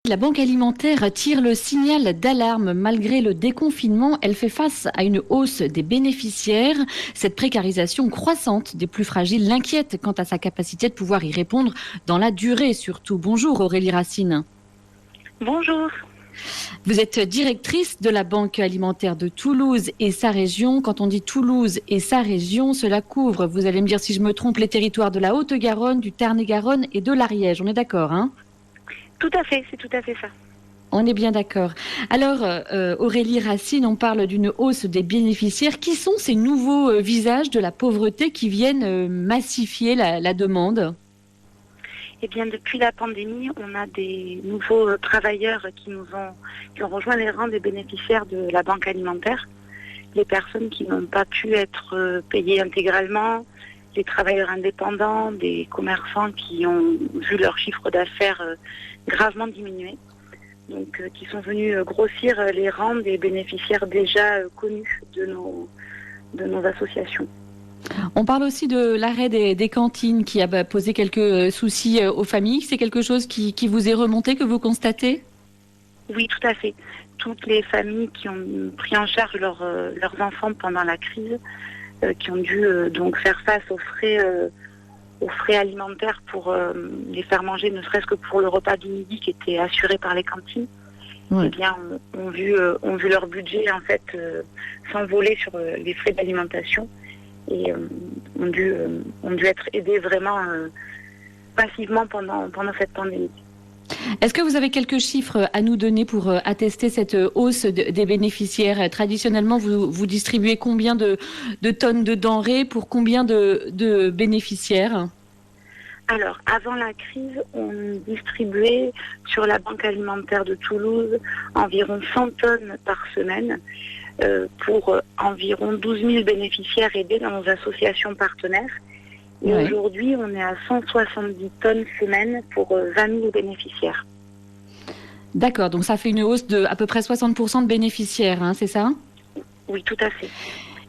La Banque alimentaire tire le signal d'alarme. Malgré le déconfinement, elle fait face à une hausse des bénéficiaires. Cette précarisation croissante des plus fragiles l'inquiète quant à sa capacité de pouvoir y répondre dans la durée surtout. Bonjour Aurélie Racine. Bonjour. Vous êtes directrice de la Banque alimentaire de Toulouse et sa région. Quand on dit Toulouse et sa région, cela couvre, vous allez me dire si je me trompe, les territoires de la Haute-Garonne, du Tarn-et-Garonne et de l'Ariège. On est d'accord, hein ? Tout à fait, c'est tout à fait ça. On est bien d'accord. Alors, Aurélie Racine, on parle d'une hausse des bénéficiaires. Qui sont ces nouveaux visages de la pauvreté qui viennent massifier la demande ? Eh bien, depuis la pandémie, on a des nouveaux travailleurs qui ont rejoint les rangs des bénéficiaires de la Banque alimentaire. Les personnes qui n'ont pas pu être payées intégralement, les travailleurs indépendants, des commerçants qui ont vu leur chiffre d'affaires gravement diminuer. Donc, qui sont venus grossir les rangs des bénéficiaires déjà connus de nos associations. On parle aussi de l'arrêt des cantines qui a posé quelques soucis aux familles. C'est quelque chose qui vous est remonté, que vous constatez ? Oui, tout à fait. Toutes les familles qui ont pris en charge leurs enfants pendant la crise, qui ont dû donc faire face aux frais alimentaires pour les faire manger, ne serait-ce que pour le repas du midi qui était assuré par les cantines, ouais. Eh bien, ont vu leur budget en fait s'envoler sur les frais d'alimentation et ont dû être aidés vraiment massivement pendant cette pandémie. Est-ce que vous avez quelques chiffres à nous donner pour attester cette hausse des bénéficiaires ? Traditionnellement, vous distribuez combien de tonnes de denrées pour combien de bénéficiaires ? Alors, avant la crise, on distribuait sur la Banque alimentaire de Toulouse environ 100 tonnes par semaine pour environ 12 000 bénéficiaires aidés dans nos associations partenaires. Et ouais. Aujourd'hui, on est à 170 tonnes semaine pour 20 000 bénéficiaires. D'accord, donc ça fait une hausse de à peu près 60% de bénéficiaires, hein, c'est ça ? Oui, tout à fait.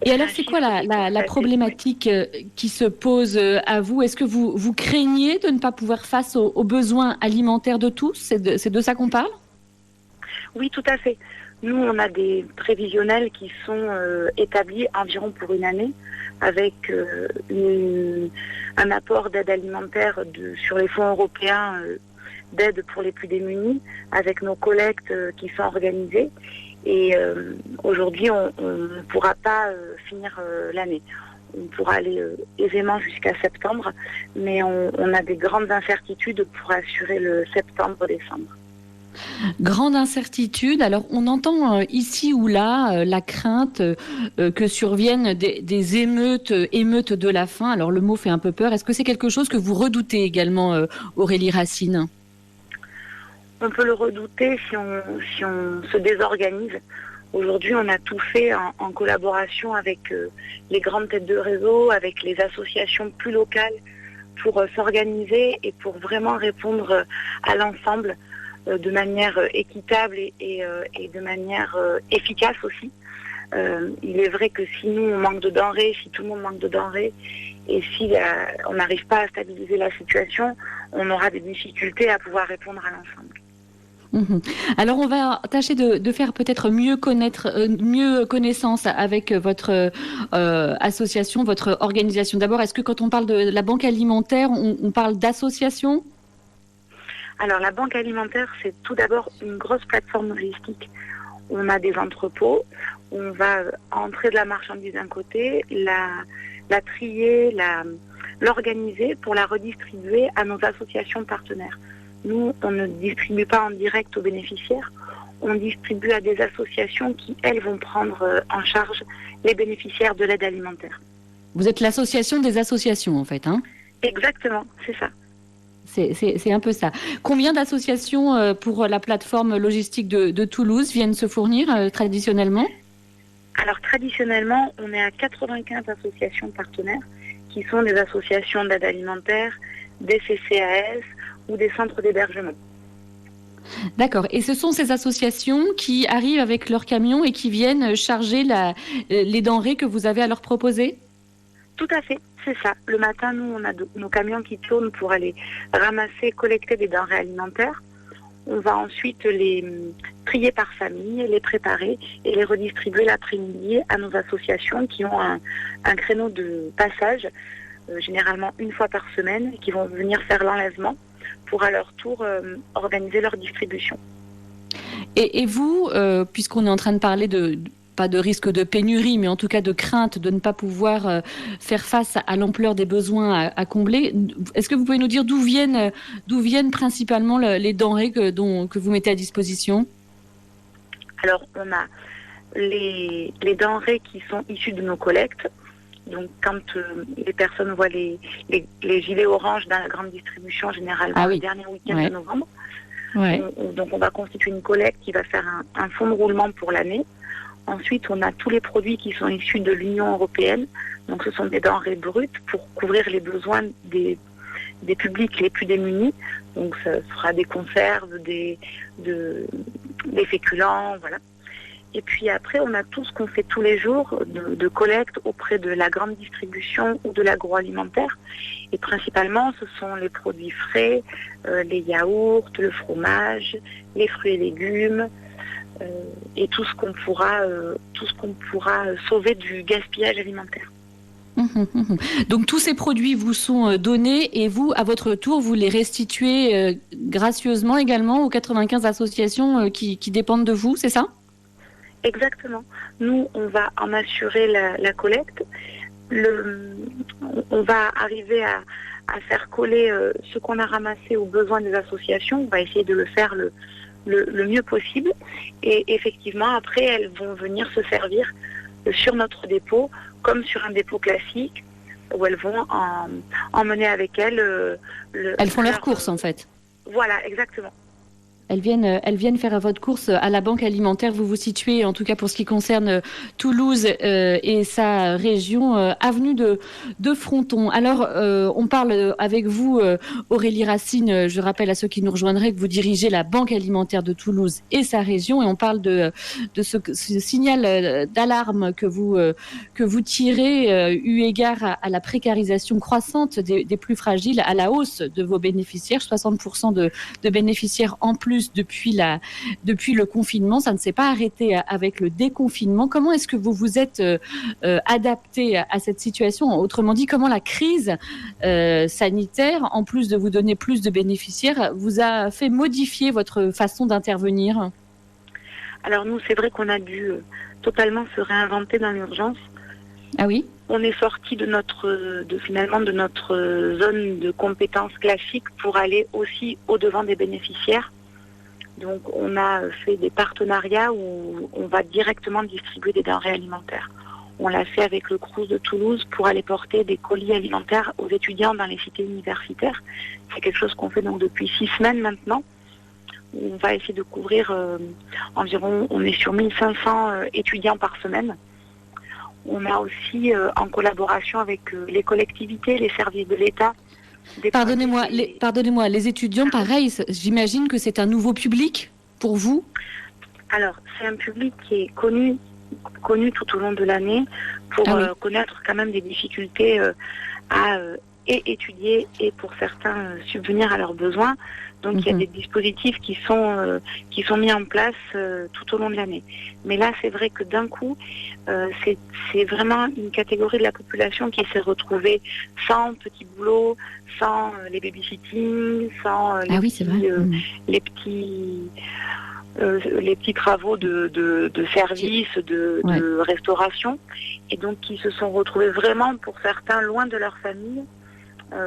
Et alors, c'est quoi la problématique qui se pose à vous ? Est-ce que vous craignez de ne pas pouvoir face aux besoins alimentaires de tous ? C'est de ça qu'on parle ? Oui, tout à fait. Nous, on a des prévisionnels qui sont établis environ pour une année, avec un apport d'aide alimentaire sur les fonds européens d'aide pour les plus démunis, avec nos collectes qui sont organisées. Et aujourd'hui, on ne pourra pas finir l'année. On pourra aller aisément jusqu'à septembre, mais on a des grandes incertitudes pour assurer le septembre-décembre. Grande incertitude. Alors, on entend ici ou là la crainte que surviennent des émeutes de la faim. Alors, le mot fait un peu peur. Est-ce que c'est quelque chose que vous redoutez également, Aurélie Racine ? On peut le redouter si on se désorganise. Aujourd'hui, on a tout fait en collaboration avec les grandes têtes de réseau, avec les associations plus locales pour s'organiser et pour vraiment répondre à l'ensemble de manière équitable et de manière efficace aussi. Il est vrai que si nous on manque de denrées, si tout le monde manque de denrées, et si on n'arrive pas à stabiliser la situation, on aura des difficultés à pouvoir répondre à l'ensemble. Alors on va tâcher de faire peut-être mieux connaissance avec votre association, votre organisation. D'abord, est-ce que quand on parle de la Banque alimentaire, on parle d'association ? Alors la Banque alimentaire, c'est tout d'abord une grosse plateforme logistique. On a des entrepôts, on va entrer de la marchandise d'un côté, la trier, l'organiser pour la redistribuer à nos associations partenaires. Nous, on ne distribue pas en direct aux bénéficiaires, on distribue à des associations qui, elles, vont prendre en charge les bénéficiaires de l'aide alimentaire. Vous êtes l'association des associations, en fait, hein ? Exactement, c'est ça. C'est un peu ça. Combien d'associations pour la plateforme logistique de Toulouse viennent se fournir traditionnellement ? Alors traditionnellement, on est à 95 associations partenaires qui sont des associations d'aide alimentaire, des CCAS ou des centres d'hébergement. D'accord. Et ce sont ces associations qui arrivent avec leurs camions et qui viennent charger les denrées que vous avez à leur proposer ? Tout à fait, c'est ça. Le matin, nous, on a nos camions qui tournent pour aller ramasser, collecter des denrées alimentaires. On va ensuite les trier par famille, les préparer et les redistribuer l'après-midi à nos associations qui ont un créneau de passage, généralement une fois par semaine, qui vont venir faire l'enlèvement pour à leur tour organiser leur distribution. Et vous, puisqu'on est en train de parler pas de risque de pénurie, mais en tout cas de crainte de ne pas pouvoir faire face à l'ampleur des besoins à combler. Est-ce que vous pouvez nous dire d'où viennent principalement les denrées que vous mettez à disposition ? Alors, on a les denrées qui sont issues de nos collectes. Donc, quand les personnes voient les gilets oranges dans la grande distribution, généralement le dernier week-end de novembre, donc on va constituer une collecte qui va faire un fonds de roulement pour l'année. Ensuite, on a tous les produits qui sont issus de l'Union européenne. Donc, ce sont des denrées brutes pour couvrir les besoins des publics les plus démunis. Donc, ça sera des conserves, des féculents, voilà. Et puis après, on a tout ce qu'on fait tous les jours de collecte auprès de la grande distribution ou de l'agroalimentaire. Et principalement, ce sont les produits frais, les yaourts, le fromage, les fruits et légumes, et tout ce qu'on pourra sauver du gaspillage alimentaire. Donc tous ces produits vous sont donnés et vous, à votre tour, vous les restituez gracieusement également aux 95 associations qui dépendent de vous, c'est ça ? Exactement. Nous, on va en assurer la collecte. On va arriver à faire coller ce qu'on a ramassé aux besoins des associations. On va essayer de le faire le mieux possible. Et effectivement, après, elles vont venir se servir sur notre dépôt, comme sur un dépôt classique, où elles vont emmener avec elles... elles font leurs courses, en fait. Voilà, exactement. Elles viennent faire votre course à la banque alimentaire. Vous vous situez, en tout cas pour ce qui concerne Toulouse et sa région, avenue de Fronton. Alors, on parle avec vous, Aurélie Racine. Je rappelle à ceux qui nous rejoindraient que vous dirigez la banque alimentaire de Toulouse et sa région. Et on parle de ce signal d'alarme que vous tirez, eu égard à la précarisation croissante des plus fragiles, à la hausse de vos bénéficiaires, 60% de bénéficiaires en plus depuis le confinement. Ça ne s'est pas arrêté avec le déconfinement. Comment est-ce que vous vous êtes adapté à cette situation ? Autrement dit, comment la crise sanitaire, en plus de vous donner plus de bénéficiaires, vous a fait modifier votre façon d'intervenir ? Alors nous, c'est vrai qu'on a dû totalement se réinventer dans l'urgence. Ah oui ? On est sorti finalement de notre zone de compétences classique pour aller aussi au-devant des bénéficiaires. Donc on a fait des partenariats où on va directement distribuer des denrées alimentaires. On l'a fait avec le Crous de Toulouse pour aller porter des colis alimentaires aux étudiants dans les cités universitaires. C'est quelque chose qu'on fait donc depuis 6 semaines maintenant. On va essayer de couvrir environ, on est sur 1500 étudiants par semaine. On a aussi, en collaboration avec les collectivités, les services de l'État. Pardonnez-moi, les étudiants, pareil, j'imagine que c'est un nouveau public pour vous ? Alors, c'est un public qui est connu tout au long de l'année pour connaître quand même des difficultés à étudier et pour certains subvenir à leurs besoins. Donc il y a des dispositifs qui sont mis en place tout au long de l'année. Mais là, c'est vrai que d'un coup, c'est vraiment une catégorie de la population qui s'est retrouvée sans petit boulot, sans les babysitting, sans les petits travaux de service, de restauration, et donc qui se sont retrouvés vraiment, pour certains, loin de leur famille,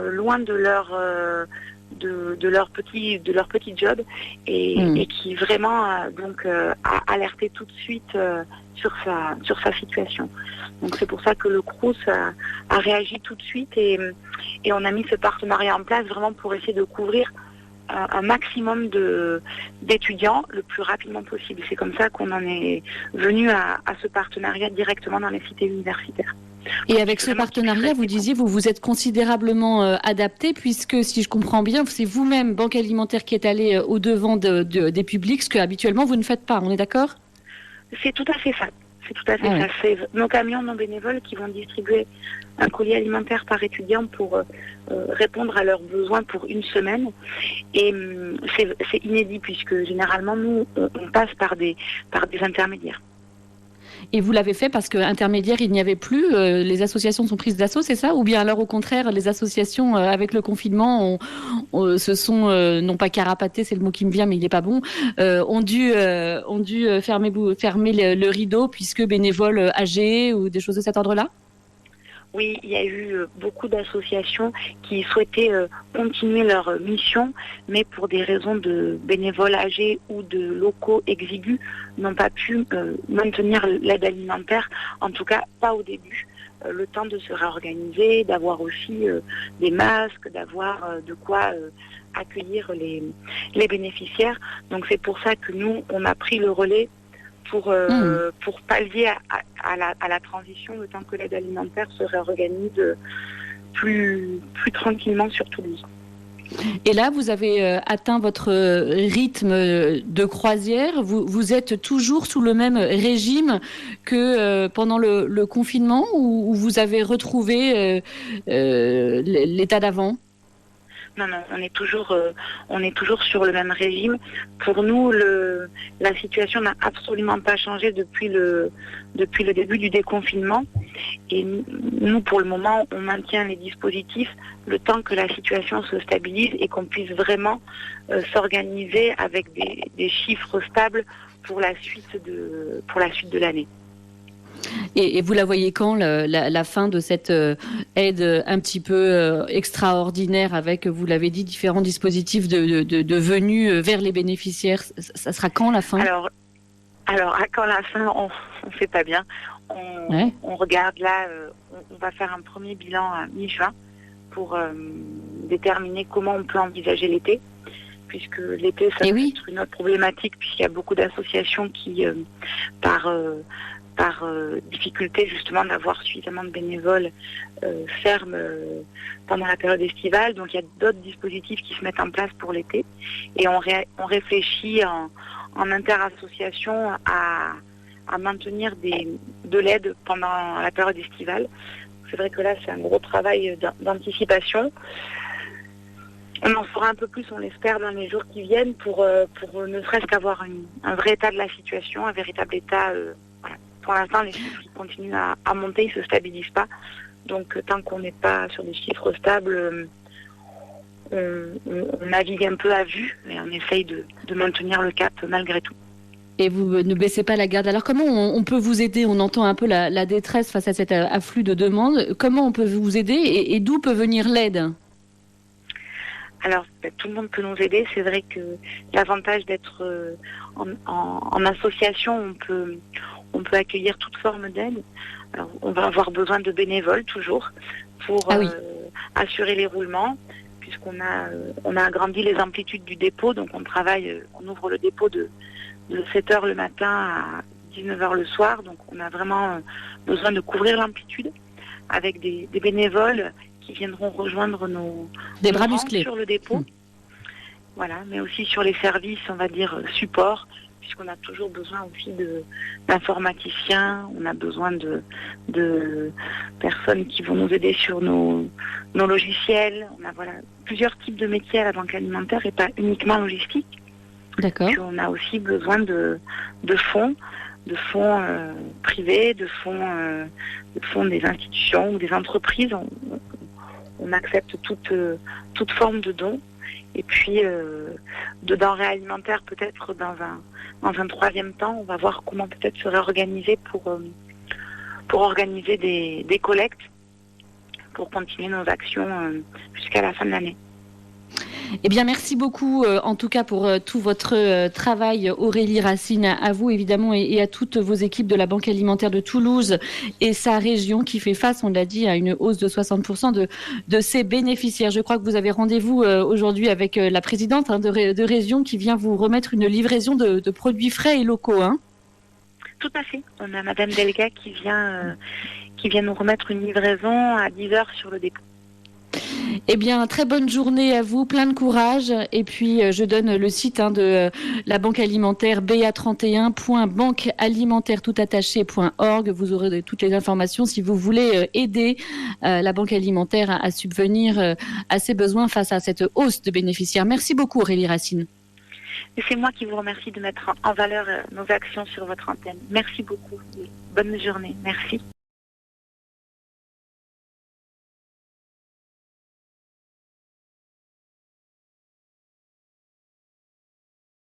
loin de leur petit job, et qui vraiment a alerté tout de suite sur sa situation. Donc c'est pour ça que le Crous a réagi tout de suite, et on a mis ce partenariat en place vraiment pour essayer de couvrir un maximum d'étudiants le plus rapidement possible. C'est comme ça qu'on en est venu à ce partenariat directement dans les cités universitaires. Et avec ce partenariat, vous disiez, vous vous êtes considérablement adapté, puisque, si je comprends bien, c'est vous-même, Banque Alimentaire, qui est allé au-devant des publics, ce que habituellement vous ne faites pas, on est d'accord ? C'est tout à fait ça. C'est tout à fait ça. C'est nos camions non bénévoles qui vont distribuer un colis alimentaire par étudiant pour répondre à leurs besoins pour une semaine. Et c'est inédit puisque généralement, nous, on passe par des intermédiaires. Et vous l'avez fait parce qu'intermédiaire, il n'y avait plus, les associations sont prises d'assaut, c'est ça? Ou bien alors au contraire, les associations, avec le confinement, se sont, non pas carapatées, c'est le mot qui me vient, mais il n'est pas bon, ont dû fermer le rideau puisque bénévoles âgés ou des choses de cet ordre-là? Oui, il y a eu beaucoup d'associations qui souhaitaient continuer leur mission, mais pour des raisons de bénévoles âgés ou de locaux exigus, n'ont pas pu maintenir l'aide alimentaire, en tout cas pas au début. Le temps de se réorganiser, d'avoir aussi des masques, d'avoir de quoi accueillir les bénéficiaires. Donc c'est pour ça que nous, on a pris le relais pour pallier à la transition, le temps que l'aide alimentaire se réorganise plus tranquillement sur Toulouse. Et là, vous avez atteint votre rythme de croisière. Vous êtes toujours sous le même régime que pendant le confinement ou vous avez retrouvé l'état d'avant ? Non, on est toujours sur le même régime. Pour nous, la situation n'a absolument pas changé depuis le début du déconfinement. Et nous, pour le moment, on maintient les dispositifs le temps que la situation se stabilise et qu'on puisse vraiment s'organiser avec des chiffres stables pour la suite de l'année. Et vous la voyez quand, la fin de cette aide un petit peu extraordinaire avec, vous l'avez dit, différents dispositifs de venue vers les bénéficiaires? Ça sera quand la fin? Alors à quand la fin, on ne sait pas bien. On regarde là, on va faire un premier bilan à mi-juin pour déterminer comment on peut envisager l'été. Puisque l'été, ça peut être une autre problématique, puisqu'il y a beaucoup d'associations qui, par difficulté justement d'avoir suffisamment de bénévoles, ferment pendant la période estivale. Donc il y a d'autres dispositifs qui se mettent en place pour l'été. Et on réfléchit en interassociation à maintenir de l'aide pendant la période estivale. C'est vrai que là, c'est un gros travail d'anticipation. On en saura un peu plus, on l'espère, dans les jours qui viennent pour ne serait-ce qu'avoir un vrai état de la situation, un véritable état. Pour l'instant, les chiffres continuent à monter, ils ne se stabilisent pas. Donc, tant qu'on n'est pas sur des chiffres stables, on navigue un peu à vue, mais on essaye de maintenir le cap malgré tout. Et vous ne baissez pas la garde. Alors, comment on peut vous aider? On entend un peu la détresse face à cet afflux de demandes. Comment on peut vous aider et d'où peut venir l'aide? Alors, tout le monde peut nous aider. C'est vrai que l'avantage d'être en association, on peut accueillir toute forme d'aide. Alors, on va avoir besoin de bénévoles toujours pour assurer les roulements, puisqu'on a agrandi les amplitudes du dépôt. Donc, on ouvre le dépôt de 7h le matin à 19h le soir. Donc, on a vraiment besoin de couvrir l'amplitude avec des bénévoles qui viendront rejoindre nos bras musclés sur le dépôt. Voilà, mais aussi sur les services, on va dire, support, puisqu'on a toujours besoin aussi d'informaticiens, on a besoin de personnes qui vont nous aider sur nos logiciels. On a plusieurs types de métiers à la banque alimentaire et pas uniquement logistique. D'accord. Puis on a aussi besoin de fonds privés, de fonds des institutions ou des entreprises. On accepte toute forme de don. Et puis, de denrées alimentaires, peut-être dans un troisième temps, on va voir comment peut-être se réorganiser pour organiser des collectes, pour continuer nos actions jusqu'à la fin de l'année. Eh bien, merci beaucoup, en tout cas, pour tout votre travail, Aurélie Racine, à vous, évidemment, et à toutes vos équipes de la Banque alimentaire de Toulouse et sa région qui fait face, on l'a dit, à une hausse de 60% de ses bénéficiaires. Je crois que vous avez rendez-vous aujourd'hui avec la présidente de région qui vient vous remettre une livraison de produits frais et locaux. Tout à fait. On a Madame Delga qui vient nous remettre une livraison à 10h sur le dépôt. Eh bien, très bonne journée à vous, plein de courage. Et puis, je donne le site de la Banque Alimentaire, ba31.banquealimentaire.org. Vous aurez toutes les informations si vous voulez aider la Banque Alimentaire à subvenir à ses besoins face à cette hausse de bénéficiaires. Merci beaucoup, Aurélie Racine. Et c'est moi qui vous remercie de mettre en valeur nos actions sur votre antenne. Merci beaucoup. Bonne journée. Merci.